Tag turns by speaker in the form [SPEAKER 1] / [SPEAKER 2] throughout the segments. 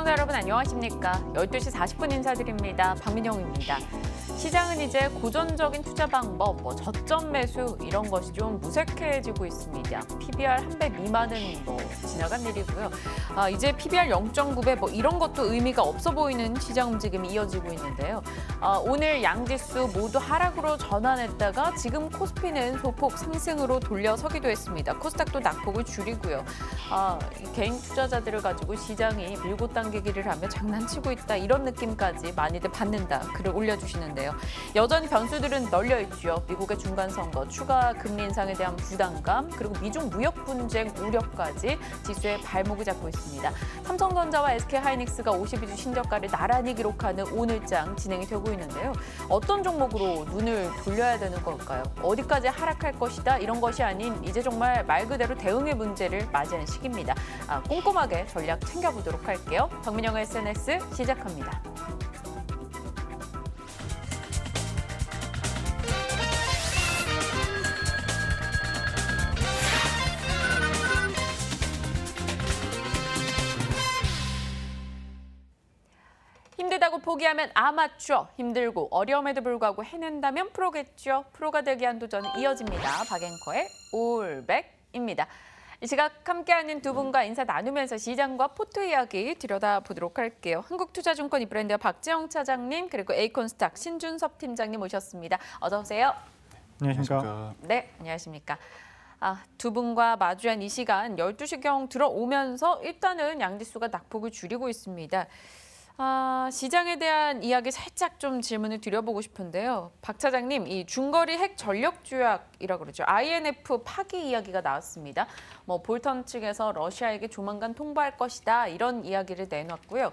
[SPEAKER 1] 시청자 여러분 안녕하십니까? 12시 40분 인사드립니다. 박민영입니다. 시장은 이제 고전적인 투자 방법, 저점 매수 이런 것이 좀 무색해지고 있습니다. PBR 한 배 미만은 지나간 일이고요. 이제 PBR 0.9배 이런 것도 의미가 없어 보이는 시장 움직임이 이어지고 있는데요. 오늘 양지수 모두 하락으로 전환했다가 지금 코스피는 소폭 상승으로 돌려서기도 했습니다. 코스닥도 낙폭을 줄이고요. 개인 투자자들을 가지고 시장이 밀고 당기기를 하며 장난치고 있다 이런 느낌까지 많이들 받는다 글을 올려주시는데요. 여전히 변수들은 널려 있죠. 미국의 중간선거, 추가 금리 인상에 대한 부담감, 그리고 미중 무역 분쟁 우려까지 지수에 발목을 잡고 있습니다. 삼성전자와 SK하이닉스가 52주 신저가를 나란히 기록하는 오늘장 진행이 되고 있는데요. 어떤 종목으로 눈을 돌려야 되는 걸까요? 어디까지 하락할 것이다 이런 것이 아닌 이제 정말 말 그대로 대응의 문제를 맞이하는 시기입니다. 꼼꼼하게 전략 챙겨보도록 할게요. 박민영의 SNS 시작합니다. 힘들다고 포기하면 아마추어, 힘들고 어려움에도 불구하고 해낸다면 프로겠죠. 프로가 되기 위한 도전은 이어집니다. 박앵커의 올백입니다. 이 시각 함께하는 두 분과 인사 나누면서 시장과 포트 이야기 들여다보도록 할게요. 한국투자증권 이브랜드 박지영 차장님 그리고 에이콘스탁 신준섭 팀장님 모셨습니다. 어서 오세요.
[SPEAKER 2] 안녕하십니까.
[SPEAKER 1] 네, 안녕하십니까. 두 분과 마주한 이 시간 12시경 들어오면서 일단은 양지수가 낙폭을 줄이고 있습니다. 시장에 대한 이야기 살짝 좀 질문을 드려보고 싶은데요. 박 차장님, 이 중거리 핵 전력 조약이라고 그러죠. INF 파기 이야기가 나왔습니다. 볼턴 측에서 러시아에게 조만간 통보할 것이다 이런 이야기를 내놨고요.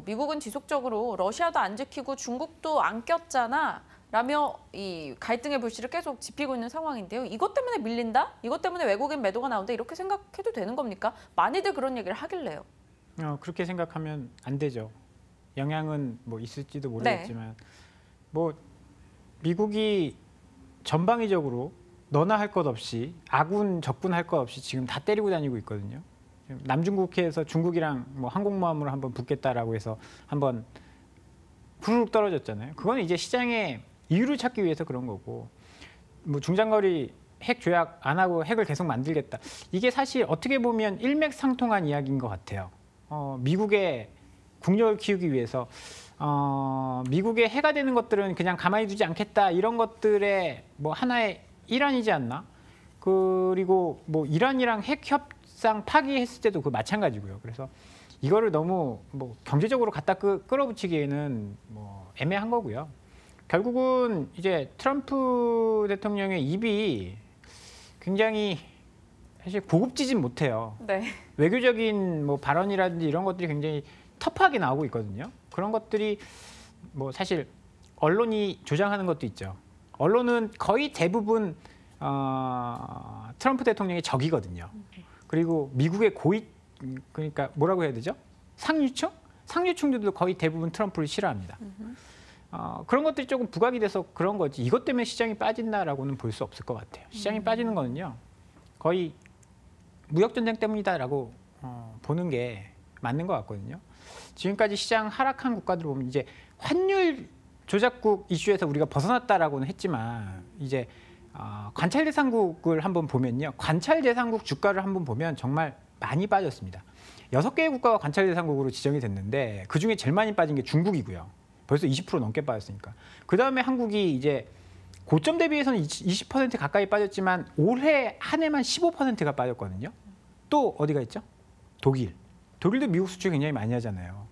[SPEAKER 1] 미국은 지속적으로 러시아도 안 지키고 중국도 안 꼈잖아 라며 이 갈등의 불씨를 계속 지피고 있는 상황인데요. 이것 때문에 밀린다? 이것 때문에 외국인 매도가 나온다? 이렇게 생각해도 되는 겁니까? 많이들 그런 얘기를 하길래요.
[SPEAKER 2] 그렇게 생각하면 안 되죠. 영향은 있을지도 모르겠지만 미국이 전방위적으로 너나 할 것 없이 아군 적군 할 것 없이 지금 다 때리고 다니고 있거든요. 남중국해에서 중국이랑 항공모함으로 한번 붙겠다라고 해서 한번 후루룩 떨어졌잖아요. 그건 이제 시장에 이유를 찾기 위해서 그런 거고 중장거리 핵 조약 안 하고 핵을 계속 만들겠다. 이게 사실 어떻게 보면 일맥상통한 이야기인 것 같아요. 미국의 국력을 키우기 위해서 미국의 해가 되는 것들은 그냥 가만히 두지 않겠다 이런 것들의 하나의 일환이지 않나? 그리고 이란이랑 핵 협상 파기했을 때도 그 마찬가지고요. 그래서 이거를 너무 경제적으로 갖다 끌어붙이기에는 애매한 거고요. 결국은 이제 트럼프 대통령의 입이 굉장히 사실 고급지진 못해요.
[SPEAKER 1] 네.
[SPEAKER 2] 외교적인 발언이라든지 이런 것들이 굉장히 터프하게 나오고 있거든요. 그런 것들이 사실 언론이 조장하는 것도 있죠. 언론은 거의 대부분 트럼프 대통령의 적이거든요. 그리고 미국의 그러니까 뭐라고 해야 되죠? 상류층? 상류층들도 거의 대부분 트럼프를 싫어합니다. 그런 것들이 조금 부각이 돼서 그런 거지. 이것 때문에 시장이 빠진다라고는 볼 수 없을 것 같아요. 시장이 빠지는 거는요. 거의 무역전쟁 때문이다라고 보는 게 맞는 것 같거든요. 지금까지 시장 하락한 국가들 보면 이제 환율 조작국 이슈에서 우리가 벗어났다라고는 했지만 이제 관찰 대상국을 한번 보면요. 관찰 대상국 주가를 한번 보면 정말 많이 빠졌습니다. 6개의 국가가 관찰 대상국으로 지정이 됐는데 그중에 제일 많이 빠진 게 중국이고요. 벌써 20% 넘게 빠졌으니까. 그다음에 한국이 이제 고점 대비해서는 20% 가까이 빠졌지만 올해 한 해만 15%가 빠졌거든요. 또 어디가 있죠? 독일도 미국 수출 굉장히 많이 하잖아요.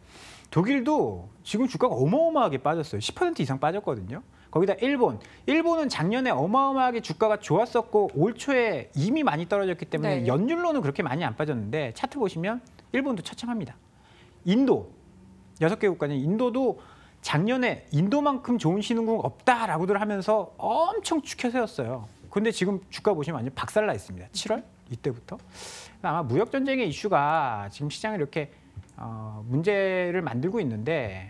[SPEAKER 2] 독일도 지금 주가가 어마어마하게 빠졌어요. 10% 이상 빠졌거든요. 거기다 일본은 작년에 어마어마하게 주가가 좋았었고 올 초에 이미 많이 떨어졌기 때문에
[SPEAKER 1] 네.
[SPEAKER 2] 연율로는 그렇게 많이 안 빠졌는데 차트 보시면 일본도 처참합니다. 인도 6개 국가는 인도도 작년에 인도만큼 좋은 신흥국 없다라고들 하면서 엄청 추켜 세웠어요. 그런데 지금 주가 보시면 완전 박살나 있습니다. 7월 이때부터. 아마 무역전쟁의 이슈가 지금 시장을 이렇게 문제를 만들고 있는데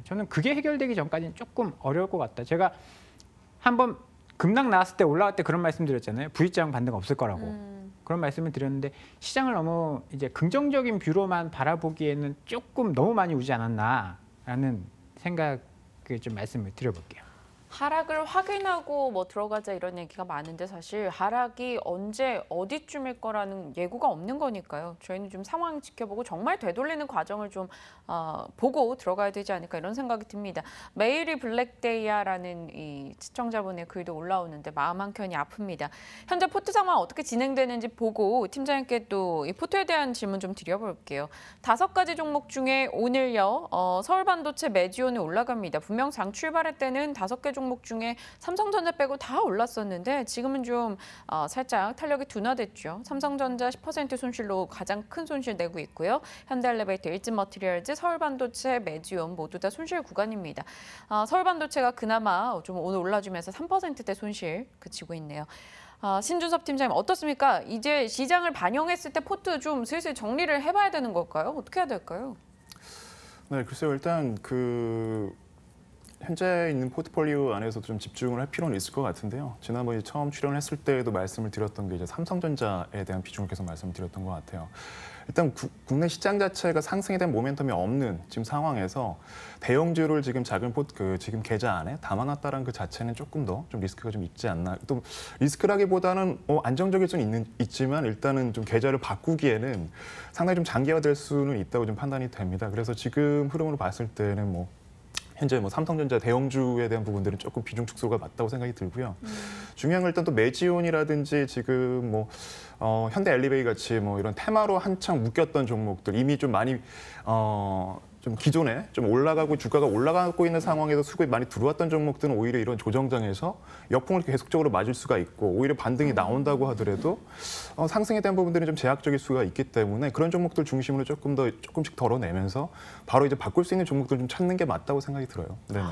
[SPEAKER 2] 저는 그게 해결되기 전까지는 조금 어려울 것 같다. 제가 한번 급락 나왔을 때 올라갈 때 그런 말씀 드렸잖아요. V자형 반등 없을 거라고. 그런 말씀을 드렸는데 시장을 너무 이제 긍정적인 뷰로만 바라보기에는 조금 너무 많이 오지 않았나라는 생각을 좀 말씀을 드려볼게요.
[SPEAKER 1] 하락을 확인하고 뭐 들어가자 이런 얘기가 많은데 사실 하락이 언제 어디쯤일 거라는 예고가 없는 거니까요. 저희는 좀 상황 지켜보고 정말 되돌리는 과정을 좀 보고 들어가야 되지 않을까 이런 생각이 듭니다. 매일이 블랙데이야라는 이 시청자분의 글도 올라오는데 마음 한켠이 아픕니다. 현재 포트 상황 어떻게 진행되는지 보고 팀장님께 또 이 포트에 대한 질문 좀 드려볼게요. 5가지 종목 중에 오늘요 서울반도체 매지온이 올라갑니다. 분명 장 출발할 때는 5개 종목 중에 삼성전자 빼고 다 올랐었는데 지금은 좀 살짝 탄력이 둔화됐죠. 삼성전자 10% 손실로 가장 큰 손실 내고 있고요. 현대엘리베이터, 일진머티리얼즈, 서울반도체, 매지온 모두 다 손실 구간입니다. 서울반도체가 그나마 좀 오늘 올라주면서 3%대 손실 그치고 있네요. 신준섭 팀장님 어떻습니까? 이제 시장을 반영했을 때 포트 좀 슬슬 정리를 해봐야 되는 걸까요? 어떻게 해야 될까요?
[SPEAKER 3] 네, 글쎄요. 일단 현재 있는 포트폴리오 안에서도 좀 집중을 할 필요는 있을 것 같은데요. 지난번에 처음 출연했을 때에도 말씀을 드렸던 게 이제 삼성전자에 대한 비중을 계속 말씀을 드렸던 것 같아요. 일단 국내 시장 자체가 상승에 대한 모멘텀이 없는 지금 상황에서 대형주를 지금 지금 계좌 안에 담아놨다는 그 자체는 조금 더 좀 리스크가 좀 있지 않나. 또 리스크라기보다는 안정적일 수는 있지만 일단은 좀 계좌를 바꾸기에는 상당히 좀 장기화될 수는 있다고 좀 판단이 됩니다. 그래서 지금 흐름으로 봤을 때는 현재 삼성전자 대형주에 대한 부분들은 조금 비중 축소가 맞다고 생각이 들고요. 중요한 건 일단 또 매지온이라든지 지금 현대엘리베이 같이 이런 테마로 한창 묶였던 종목들 이미 좀 많이 좀 기존에 좀 올라가고 주가가 올라가고 있는 상황에서 수급이 많이 들어왔던 종목들은 오히려 이런 조정장에서 역풍을 계속적으로 맞을 수가 있고 오히려 반등이 나온다고 하더라도 상승에 대한 부분들이 좀 제약적일 수가 있기 때문에 그런 종목들 중심으로 조금씩 덜어내면서 바로 이제 바꿀 수 있는 종목들 좀 찾는 게 맞다고 생각이 들어요. 네네.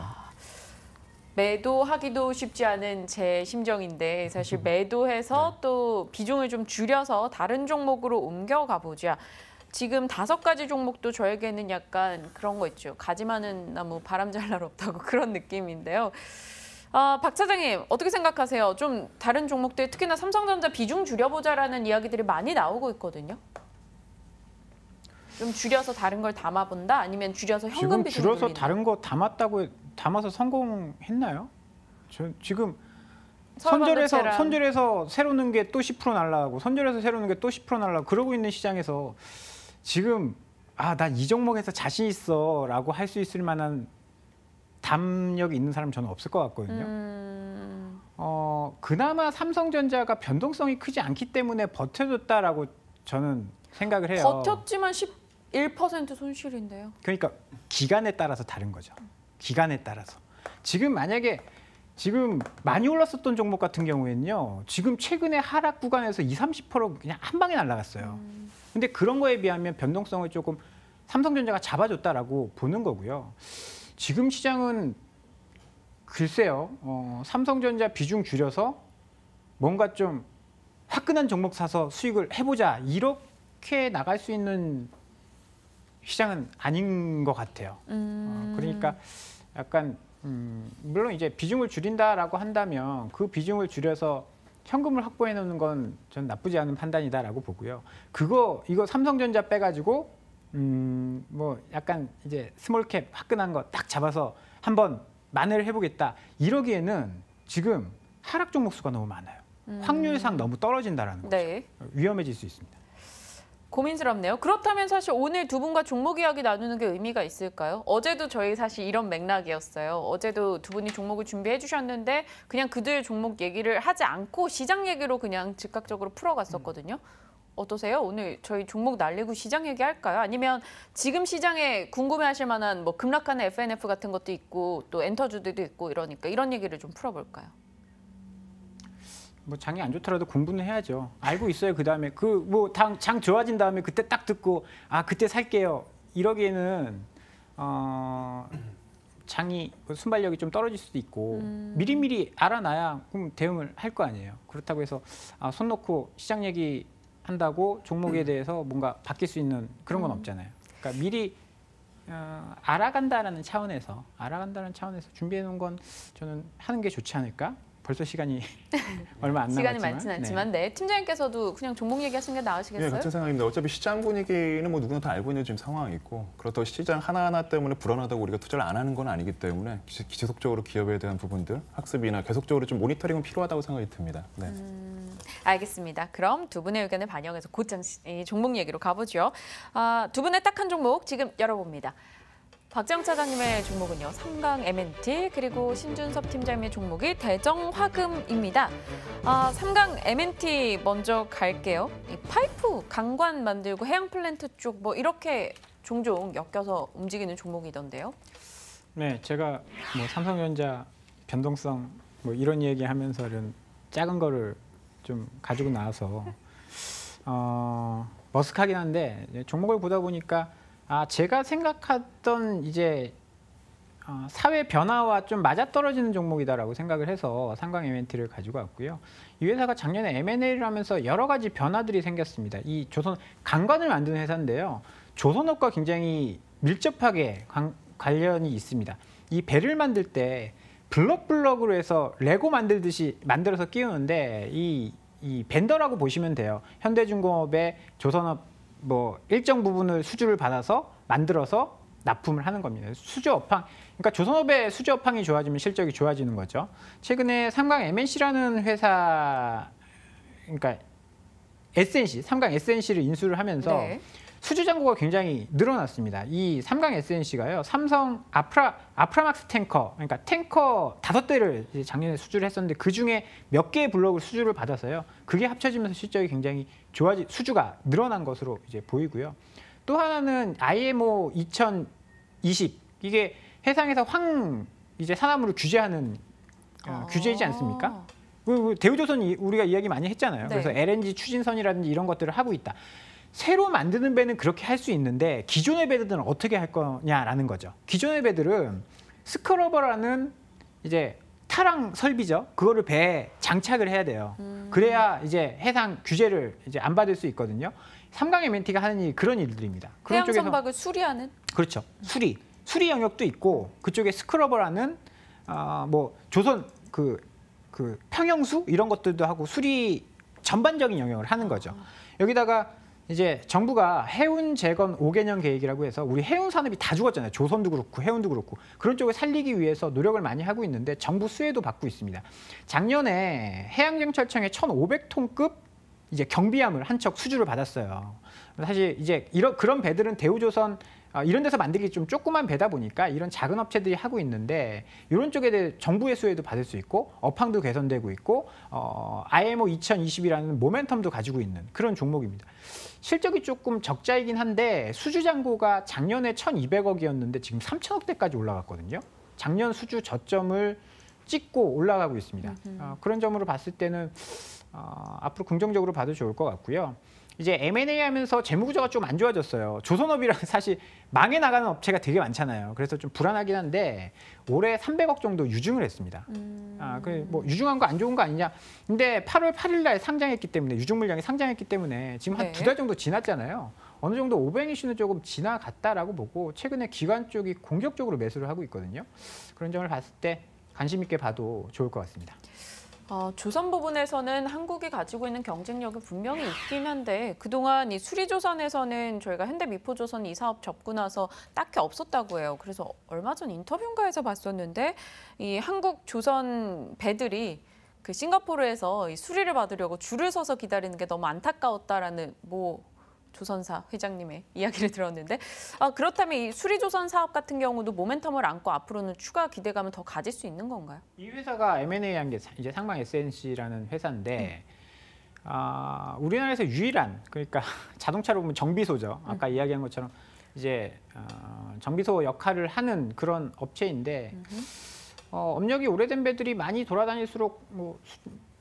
[SPEAKER 1] 매도하기도 쉽지 않은 제 심정인데 사실 매도해서 또 비중을 좀 줄여서 다른 종목으로 옮겨가 보자. 지금 5가지 종목도 저에게는 약간 그런 거 있죠. 가지 많은 나무 바람 잘 날 없다고 그런 느낌인데요. 박 차장님 어떻게 생각하세요? 좀 다른 종목들 특히나 삼성전자 비중 줄여보자라는 이야기들이 많이 나오고 있거든요. 좀 줄여서 다른 걸 담아본다? 아니면 줄여서 현금
[SPEAKER 2] 지금
[SPEAKER 1] 비중
[SPEAKER 2] 줄여서
[SPEAKER 1] 돌린다?
[SPEAKER 2] 다른 거 담아서 성공했나요? 지금
[SPEAKER 1] 서울반도체랑
[SPEAKER 2] 선절해서 새로 넣은 게 또 10% 날라가고 선절해서 새로 넣은 게 또 10% 날라가고 그러고 있는 시장에서 지금 나 이 종목에서 자신 있어라고 할 수 있을 만한 담력이 있는 사람 저는 없을 것 같거든요. 그나마 삼성전자가 변동성이 크지 않기 때문에 버텨줬다라고 저는 생각을 해요.
[SPEAKER 1] 버텼지만 11% 손실인데요.
[SPEAKER 2] 그러니까 기간에 따라서 다른 거죠. 기간에 따라서. 지금 만약에 지금 많이 올랐었던 종목 같은 경우에는요. 지금 최근에 하락 구간에서 20-30% 그냥 한 방에 날아갔어요. 근데 그런 거에 비하면 변동성을 조금 삼성전자가 잡아줬다라고 보는 거고요. 지금 시장은 글쎄요. 삼성전자 비중 줄여서 뭔가 좀 화끈한 종목 사서 수익을 해보자. 이렇게 나갈 수 있는 시장은 아닌 것 같아요. 그러니까 약간 물론 이제 비중을 줄인다라고 한다면 그 비중을 줄여서 현금을 확보해 놓는 건 전 나쁘지 않은 판단이다라고 보고요. 이거 삼성전자 빼가지고 약간 이제 스몰캡 화끈한 거 딱 잡아서 한번 만회를 해보겠다. 이러기에는 지금 하락 종목 수가 너무 많아요. 확률상 너무 떨어진다라는 거죠.
[SPEAKER 1] 네.
[SPEAKER 2] 위험해질 수 있습니다.
[SPEAKER 1] 고민스럽네요. 그렇다면 사실 오늘 두 분과 종목 이야기 나누는 게 의미가 있을까요? 어제도 저희 사실 이런 맥락이었어요. 어제도 두 분이 종목을 준비해 주셨는데 그냥 그들 종목 얘기를 하지 않고 시장 얘기로 그냥 즉각적으로 풀어갔었거든요. 어떠세요? 오늘 저희 종목 날리고 시장 얘기할까요? 아니면 지금 시장에 궁금해하실 만한 급락하는 FNF 같은 것도 있고 또 엔터주들도 있고 이러니까 이런 얘기를 좀 풀어볼까요?
[SPEAKER 2] 장이 안 좋더라도 공부는 해야죠. 알고 있어요. 그 다음에 장 좋아진 다음에 그때 딱 듣고 그때 살게요. 이러기에는 장이 순발력이 좀 떨어질 수도 있고 미리미리 알아놔야 그럼 대응을 할 거 아니에요. 그렇다고 해서 손 놓고 시장 얘기 한다고 종목에 대해서 뭔가 바뀔 수 있는 그런 건 없잖아요. 그러니까 미리 알아간다는 차원에서 준비해 놓은 건 저는 하는 게 좋지 않을까 벌써 시간이 얼마 안
[SPEAKER 1] 시간이
[SPEAKER 2] 남았지만.
[SPEAKER 1] 많지는 않지만 네. 팀장님께서도 그냥 종목 얘기하시는 게
[SPEAKER 3] 네,
[SPEAKER 1] 나으시겠어요?
[SPEAKER 3] 같은 생각입니다. 어차피 시장 분위기는 뭐 누구나 다 알고 있는 지금 상황이 있고 그렇다고 시장 하나하나 때문에 불안하다고 우리가 투자를 안 하는 건 아니기 때문에 지속적으로 기업에 대한 부분들 학습이나 계속적으로 좀 모니터링은 필요하다고 생각이 듭니다. 네.
[SPEAKER 1] 알겠습니다. 그럼 두 분의 의견을 반영해서 곧장 종목 얘기로 가보죠. 두 분의 딱 한 종목 지금 열어봅니다. 박재영 차장님의 종목은요. 삼강 M&T 그리고 신준섭 팀장님의 종목이 대정화금입니다. 삼강 M&T 먼저 갈게요. 이 파이프 강관 만들고 해양 플랜트 쪽 뭐 이렇게 종종 엮여서 움직이는 종목이던데요.
[SPEAKER 2] 네, 제가 뭐 삼성전자 변동성 뭐 이런 얘기하면서 이런 작은 거를 좀 가지고 나와서 머쓱하긴 한데 종목을 보다 보니까 제가 생각했던 이제 사회 변화와 좀 맞아떨어지는 종목이다라고 생각을 해서 삼강 M&T를 가지고 왔고요. 이 회사가 작년에 M&A를 하면서 여러 가지 변화들이 생겼습니다. 이 조선 강관을 만드는 회사인데요. 조선업과 굉장히 밀접하게 관련이 있습니다. 이 배를 만들 때 블럭으로 해서 레고 만들듯이 만들어서 끼우는데 이 벤더라고 보시면 돼요. 현대중공업의 조선업 뭐 일정 부분을 수주를 받아서 만들어서 납품을 하는 겁니다. 수주업황, 그러니까 조선업의 수주업황이 좋아지면 실적이 좋아지는 거죠. 최근에 삼강 MNC라는 회사, 그러니까 SNC, 삼강 SNC를 인수를 하면서
[SPEAKER 1] 네.
[SPEAKER 2] 수주 잔고가 굉장히 늘어났습니다. 이 삼강 SNC가요, 삼성 아프라막스 탱커, 그러니까 탱커 5대를 작년에 수주를 했었는데 그 중에 몇 개의 블록을 수주를 받아서요. 그게 합쳐지면서 실적이 굉장히 수주가 늘어난 것으로 이제 보이고요. 또 하나는 IMO 2020 이게 해상에서 이제 산화물을 규제하는 규제이지 않습니까? 대우조선이 우리가 이야기 많이 했잖아요.
[SPEAKER 1] 네.
[SPEAKER 2] 그래서 LNG 추진선이라든지 이런 것들을 하고 있다. 새로 만드는 배는 그렇게 할 수 있는데 기존의 배들은 어떻게 할 거냐라는 거죠. 기존의 배들은 스크러버라는 이제 타랑 설비죠. 그거를 배에 장착을 해야 돼요. 그래야 이제 해상 규제를 이제 안 받을 수 있거든요. 삼강 M&T가 하는 일이 그런 일들입니다. 그런
[SPEAKER 1] 해양
[SPEAKER 2] 쪽에서
[SPEAKER 1] 선박을 수리하는?
[SPEAKER 2] 그렇죠. 수리 영역도 있고 그쪽에 스크러버라는 뭐 조선 그 평형수 이런 것들도 하고 수리 전반적인 영역을 하는 거죠. 여기다가 이제 정부가 해운 재건 5개년 계획이라고 해서 우리 해운 산업이 다 죽었잖아요. 조선도 그렇고 해운도 그렇고 그런 쪽을 살리기 위해서 노력을 많이 하고 있는데 정부 수혜도 받고 있습니다. 작년에 해양경찰청에 1,500톤급 이제 경비함을 한 척 수주를 받았어요. 사실 이제 그런 배들은 대우조선 이런 데서 만들기 좀 조그만 배다 보니까 이런 작은 업체들이 하고 있는데 이런 쪽에 대해 정부의 수혜도 받을 수 있고 업황도 개선되고 있고 IMO 2020이라는 모멘텀도 가지고 있는 그런 종목입니다. 실적이 조금 적자이긴 한데 수주 잔고가 작년에 1,200억이었는데 지금 3,000억대까지 올라갔거든요. 작년 수주 저점을 찍고 올라가고 있습니다. 그런 점으로 봤을 때는 앞으로 긍정적으로 봐도 좋을 것 같고요. 이제 M&A 하면서 재무구조가 좀 안 좋아졌어요. 조선업이랑 사실 망해 나가는 업체가 되게 많잖아요. 그래서 좀 불안하긴 한데 올해 300억 정도 유증을 했습니다. 뭐 유증한 거 안 좋은 거 아니냐. 근데 8월 8일 날 상장했기 때문에 유증 물량이 상장했기 때문에 지금 한 2달 정도 지났잖아요. 어느 정도 오버행 이슈는 조금 지나갔다라고 보고 최근에 기관 쪽이 공격적으로 매수를 하고 있거든요. 그런 점을 봤을 때 관심 있게 봐도 좋을 것 같습니다.
[SPEAKER 1] 조선 부분에서는 한국이 가지고 있는 경쟁력이 분명히 있긴 한데 그동안 이 수리조선에서는 저희가 현대미포조선 이 사업 접고 나서 딱히 없었다고 해요. 그래서 얼마 전 인터뷰인가에서 봤었는데 이 한국 조선 배들이 그 싱가포르에서 이 수리를 받으려고 줄을 서서 기다리는 게 너무 안타까웠다라는 조선사 회장님의 이야기를 들었는데 그렇다면 이 수리조선 사업 같은 경우도 모멘텀을 안고 앞으로는 추가 기대감을 더 가질 수 있는 건가요?
[SPEAKER 2] 이 회사가 M&A 한 게 이제 상방 SNC라는 회사인데 우리나라에서 유일한 그러니까 자동차로 보면 정비소죠. 아까 이야기한 것처럼 이제 정비소 역할을 하는 그런 업체인데 업력이 오래된 배들이 많이 돌아다닐수록 뭐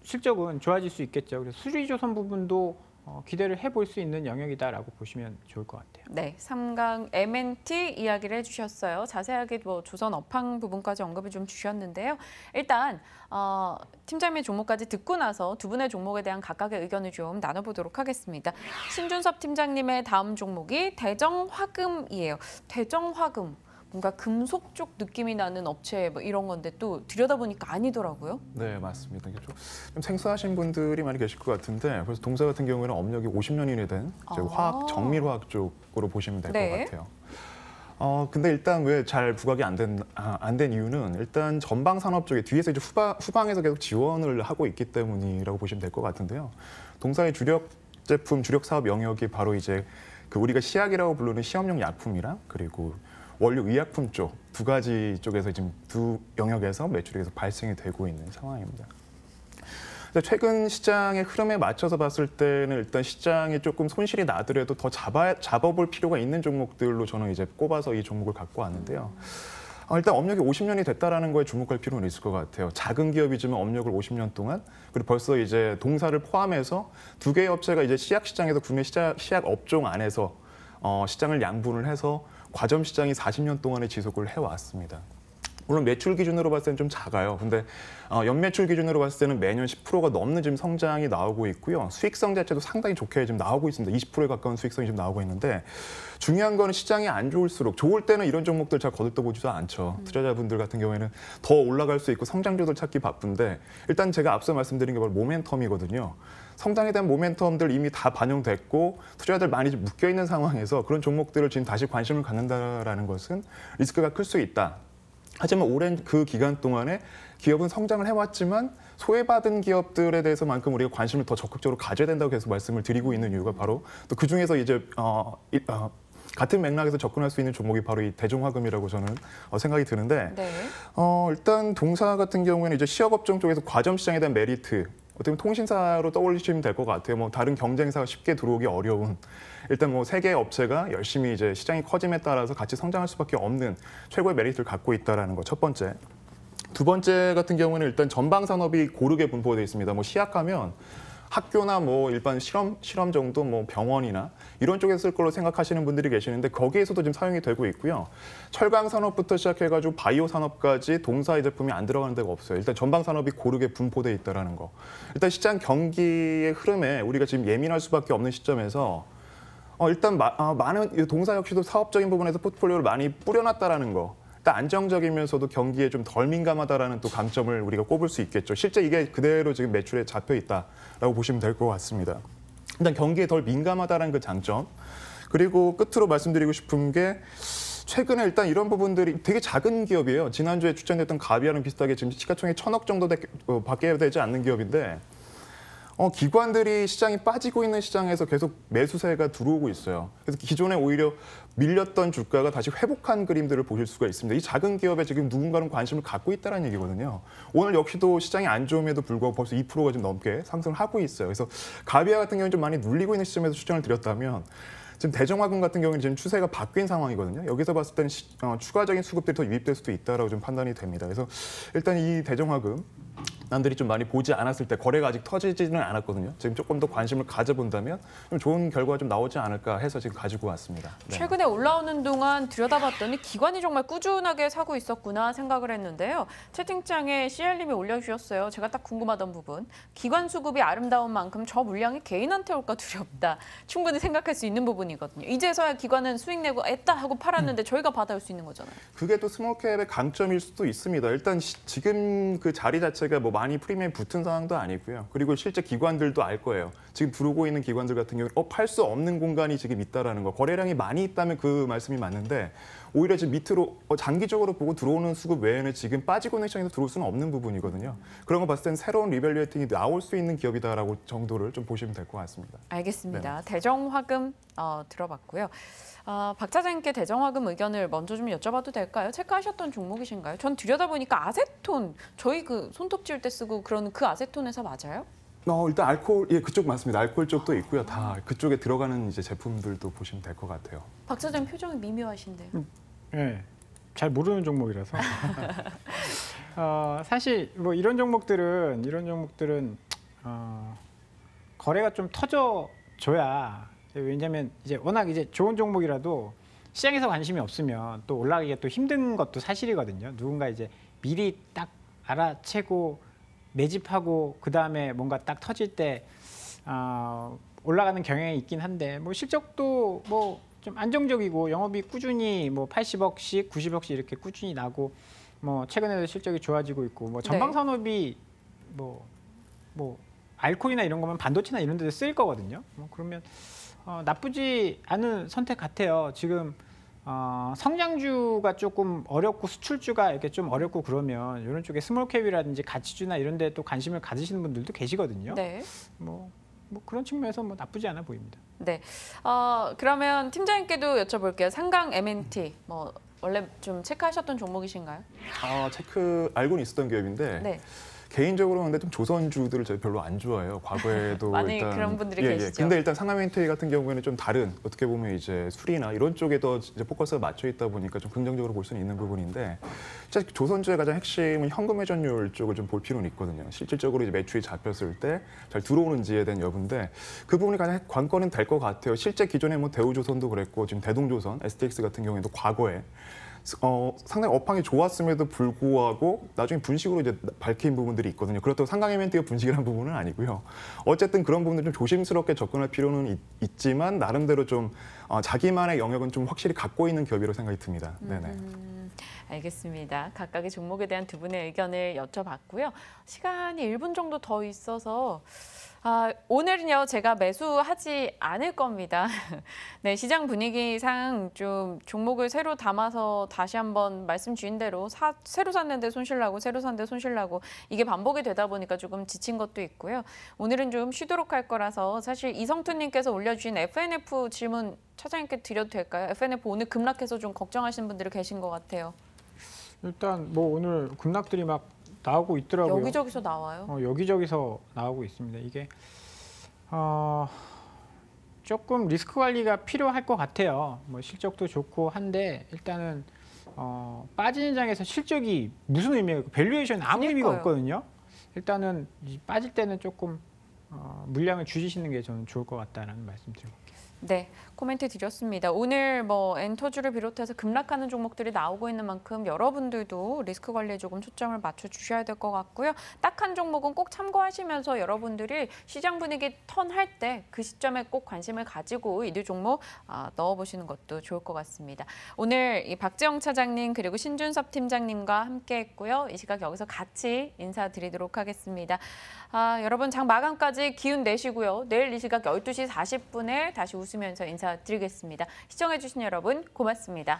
[SPEAKER 2] 실적은 좋아질 수 있겠죠. 그래서 수리조선 부분도 기대를 해볼 수 있는 영역이다라고 보시면 좋을 것 같아요.
[SPEAKER 1] 네, 삼강 M&T 이야기를 해주셨어요. 자세하게 조선 업황 부분까지 언급을 좀 주셨는데요. 일단 팀장님의 종목까지 듣고 나서 두 분의 종목에 대한 각각의 의견을 좀 나눠보도록 하겠습니다. 신준섭 팀장님의 다음 종목이 대정화금이에요. 대정화금. 뭔가 금속 쪽 느낌이 나는 업체 뭐 이런 건데 또 들여다보니까 아니더라고요.
[SPEAKER 3] 네, 맞습니다. 이게 좀 생소하신 분들이 많이 계실 것 같은데 그래서 동사 같은 경우에는 업력이 50년이 된 이제 화학, 정밀화학 쪽으로 보시면 될 것
[SPEAKER 1] 네.
[SPEAKER 3] 같아요. 근데 일단 왜 잘 부각이 안 된 이유는 일단 전방 산업 쪽에 뒤에서 이제 후방에서 계속 지원을 하고 있기 때문이라고 보시면 될 것 같은데요. 동사의 주력 제품, 주력 사업 영역이 바로 이제 그 우리가 시약이라고 부르는 시험용 약품이랑 그리고 원료 의약품 쪽 두 가지 쪽에서 지금 두 영역에서 매출이 계속 발생이 되고 있는 상황입니다. 최근 시장의 흐름에 맞춰서 봤을 때는 일단 시장이 조금 손실이 나더라도 더 잡아볼 필요가 있는 종목들로 저는 이제 꼽아서 이 종목을 갖고 왔는데요. 일단 업력이 50년이 됐다라는 거에 주목할 필요는 있을 것 같아요. 작은 기업이지만 업력을 50년 동안 그리고 벌써 이제 동사를 포함해서 두 개의 업체가 이제 시약 시장에서 국내 시약 업종 안에서 시장을 양분을 해서 과점 시장이 40년 동안에 지속을 해왔습니다. 물론 매출 기준으로 봤을 때는 좀 작아요. 근데 연매출 기준으로 봤을 때는 매년 10%가 넘는 지금 성장이 나오고 있고요. 수익성 자체도 상당히 좋게 지금 나오고 있습니다. 20%에 가까운 수익성이 지금 나오고 있는데 중요한 거는 시장이 안 좋을수록 좋을 때는 이런 종목들 잘 거들떠보지도 않죠. 투자자분들 같은 경우에는 더 올라갈 수 있고 성장주들 찾기 바쁜데 일단 제가 앞서 말씀드린 게 바로 모멘텀이거든요. 성장에 대한 모멘텀들 이미 다 반영됐고 투자자들 많이 묶여 있는 상황에서 그런 종목들을 지금 다시 관심을 갖는다라는 것은 리스크가 클 수 있다. 하지만 오랜 그 기간 동안에 기업은 성장을 해왔지만 소외받은 기업들에 대해서만큼 우리가 관심을 더 적극적으로 가져야 된다고 계속 말씀을 드리고 있는 이유가 바로 또 그중에서 이제 같은 맥락에서 접근할 수 있는 종목이 바로 이 대종화금이라고 저는 생각이 드는데
[SPEAKER 1] 네.
[SPEAKER 3] 일단 동사 같은 경우에는 이제 시약업종 쪽에서 과점 시장에 대한 메리트 어떻게 보면 통신사로 떠올리시면 될 것 같아요. 뭐 다른 경쟁사가 쉽게 들어오기 어려운 일단 뭐 세 개의 업체가 열심히 이제 시장이 커짐에 따라서 같이 성장할 수밖에 없는 최고의 메리트를 갖고 있다라는 거 첫 번째. 두 번째 같은 경우는 일단 전방 산업이 고르게 분포되어 있습니다. 뭐 시약하면 학교나 뭐 일반 실험 정도 뭐 병원이나 이런 쪽에 쓸 걸로 생각하시는 분들이 계시는데 거기에서도 지금 사용이 되고 있고요. 철강 산업부터 시작해가지고 바이오 산업까지 동사의 제품이 안 들어가는 데가 없어요. 일단 전방 산업이 고르게 분포돼 있다라는 거. 일단 시장 경기의 흐름에 우리가 지금 예민할 수밖에 없는 시점에서 일단 많은 동사 역시도 사업적인 부분에서 포트폴리오를 많이 뿌려놨다라는 거. 일단 안정적이면서도 경기에 좀 덜 민감하다라는 또 강점을 우리가 꼽을 수 있겠죠. 실제 이게 그대로 지금 매출에 잡혀 있다라고 보시면 될 것 같습니다. 일단 경기에 덜 민감하다라는 그 장점. 그리고 끝으로 말씀드리고 싶은 게 최근에 일단 이런 부분들이 되게 작은 기업이에요. 지난주에 추천됐던 가비아랑 비슷하게 지금 시가총액 1,000억 정도 밖에 되지 않는 기업인데 기관들이 시장이 빠지고 있는 시장에서 계속 매수세가 들어오고 있어요. 그래서 기존에 오히려 밀렸던 주가가 다시 회복한 그림들을 보실 수가 있습니다. 이 작은 기업에 지금 누군가는 관심을 갖고 있다는 얘기거든요. 오늘 역시도 시장이 안 좋음에도 불구하고 벌써 2%가 좀 넘게 상승을 하고 있어요. 그래서 가비아 같은 경우는 좀 많이 눌리고 있는 시점에서 추천을 드렸다면 지금 대정화금 같은 경우는 지금 추세가 바뀐 상황이거든요. 여기서 봤을 때는 추가적인 수급들이 더 유입될 수도 있다라고 좀 판단이 됩니다. 그래서 일단 이 대정화금 남들이 좀 많이 보지 않았을 때 거래가 아직 터지지는 않았거든요. 지금 조금 더 관심을 가져본다면 좀 좋은 결과가 좀 나오지 않을까 해서 지금 가지고 왔습니다. 네.
[SPEAKER 1] 최근에 올라오는 동안 들여다봤더니 기관이 정말 꾸준하게 사고 있었구나 생각을 했는데요. 채팅창에 CL님이 올려주셨어요. 제가 딱 궁금하던 부분. 기관 수급이 아름다운 만큼 저 물량이 개인한테 올까 두렵다. 충분히 생각할 수 있는 부분이거든요. 이제서야 기관은 수익 내고 애따 하고 팔았는데 저희가 받아올 수 있는 거잖아요.
[SPEAKER 3] 그게 또 스몰캡의 강점일 수도 있습니다. 일단 지금 그 자리 자체가 뭐 많이 프리미엄 붙은 상황도 아니고요. 그리고 실제 기관들도 알 거예요. 지금 부르고 있는 기관들 같은 경우는 팔 수 없는 공간이 지금 있다라는 거. 거래량이 많이 있다면 그 말씀이 맞는데 오히려 지금 밑으로 장기적으로 보고 들어오는 수급 외에는 지금 빠지고 있는 시장에서 들어올 수는 없는 부분이거든요. 그런 거 봤을 때는 새로운 리밸류에이팅이 나올 수 있는 기업이다라고 정도를 좀 보시면 될 것 같습니다.
[SPEAKER 1] 알겠습니다.
[SPEAKER 3] 네.
[SPEAKER 1] 대정화금 들어봤고요. 박 차장님께 대정화금 의견을 먼저 좀 여쭤봐도 될까요? 체크하셨던 종목이신가요? 전 들여다보니까 아세톤, 저희 그 손톱 지울 때 쓰고 그런 그 아세톤 회사 맞아요?
[SPEAKER 3] 일단 알코올, 예, 그쪽 맞습니다. 알코올 쪽도 있고요. 다 그쪽에 들어가는 이제 제품들도 보시면 될 것 같아요.
[SPEAKER 1] 박 차장님 표정이 미묘하신데요.
[SPEAKER 2] 네, 잘 모르는 종목이라서. 사실 뭐 이런 종목들은 거래가 좀 터져줘야. 왜냐하면 이제 워낙 이제 좋은 종목이라도 시장에서 관심이 없으면 또 올라가기가 또 힘든 것도 사실이거든요. 누군가 이제 미리 딱 알아채고 매집하고 그 다음에 뭔가 딱 터질 때 올라가는 경향이 있긴 한데 뭐 실적도 뭐 좀 안정적이고 영업이 꾸준히 뭐 80억씩, 90억씩 이렇게 꾸준히 나고 뭐 최근에도 실적이 좋아지고 있고 뭐 전방 산업이 뭐 알코올이나 이런 거면 반도체나 이런 데도 쓰일 거거든요. 뭐 그러면 나쁘지 않은 선택 같아요. 지금 성장주가 조금 어렵고 수출주가 이렇게 좀 어렵고 그러면 이런 쪽에 스몰캡이라든지 가치주나 이런 데 또 관심을 가지시는 분들도 계시거든요.
[SPEAKER 1] 네.
[SPEAKER 2] 뭐 그런 측면에서 뭐 나쁘지 않아 보입니다.
[SPEAKER 1] 네. 그러면 팀장님께도 여쭤볼게요. 상강 M&T 뭐 원래 좀 체크하셨던 종목이신가요?
[SPEAKER 3] 체크 알고는 있었던 기업인데
[SPEAKER 1] 네.
[SPEAKER 3] 개인적으로 근데 좀 조선주들을 제가 별로 안 좋아해요. 과거에도
[SPEAKER 1] 많이
[SPEAKER 3] 일단
[SPEAKER 1] 그런 분들이 계시죠.
[SPEAKER 3] 근데 일단 상하멘테이 같은 경우에는 좀 다른 어떻게 보면 이제 술이나 이런 쪽에 더 이제 포커스가 맞춰 있다 보니까 좀 긍정적으로 볼 수는 있는 부분인데 진짜 조선주의 가장 핵심은 현금 회전율 쪽을 좀 볼 필요는 있거든요. 실질적으로 이제 매출이 잡혔을 때 잘 들어오는지에 대한 여부인데 그 부분이 가장 관건은 될 것 같아요. 실제 기존에 뭐 대우조선도 그랬고 지금 대동조선, STX 같은 경우에도 과거에 상당히 업황이 좋았음에도 불구하고 나중에 분식으로 이제 밝힌 부분들이 있거든요. 그렇다고 상강 M&T가 분식이라는 부분은 아니고요. 어쨌든 그런 부분들 좀 조심스럽게 접근할 필요는 있지만 나름대로 좀 자기만의 영역은 좀 확실히 갖고 있는 기업이라고 생각이 듭니다. 네네.
[SPEAKER 1] 알겠습니다. 각각의 종목에 대한 두 분의 의견을 여쭤봤고요. 시간이 1분 정도 더 있어서 오늘은요 제가 매수하지 않을 겁니다. 네, 시장 분위기상 좀 종목을 새로 담아서 다시 한번 말씀 주신 대로 새로 샀는데 손실나고 새로 샀는데 손실나고 이게 반복이 되다 보니까 조금 지친 것도 있고요. 오늘은 좀 쉬도록 할 거라서 사실 이성투님께서 올려주신 FNF 질문 차장님께 드려도 될까요? FNF 오늘 급락해서 좀 걱정하시는 분들이 계신 것 같아요.
[SPEAKER 2] 일단 뭐 오늘 급락들이 막 나오고 있더라고요.
[SPEAKER 1] 여기저기서 나와요.
[SPEAKER 2] 여기저기서 나오고 있습니다. 이게 조금 리스크 관리가 필요할 것 같아요. 뭐 실적도 좋고 한데 일단은 빠지는 장에서 실적이 무슨 의미예요? 밸류에이션 아무 의미가 없거든요. 일단은 빠질 때는 조금 물량을 줄이시는 게 저는 좋을 것 같다는 말씀드리고.
[SPEAKER 1] 네, 코멘트 드렸습니다. 오늘 뭐 엔터주를 비롯해서 급락하는 종목들이 나오고 있는 만큼 여러분들도 리스크 관리에 조금 초점을 맞춰 주셔야 될 것 같고요. 딱 한 종목은 꼭 참고하시면서 여러분들이 시장 분위기 턴할 때 그 시점에 꼭 관심을 가지고 이들 종목 넣어보시는 것도 좋을 것 같습니다. 오늘 이 박재영 차장님 그리고 신준섭 팀장님과 함께했고요. 이 시각 여기서 같이 인사드리도록 하겠습니다. 여러분 장 마감까지 기운 내시고요. 내일 이 시각 12시 40분에 다시 웃으면서 인사드리겠습니다. 시청해주신 여러분 고맙습니다.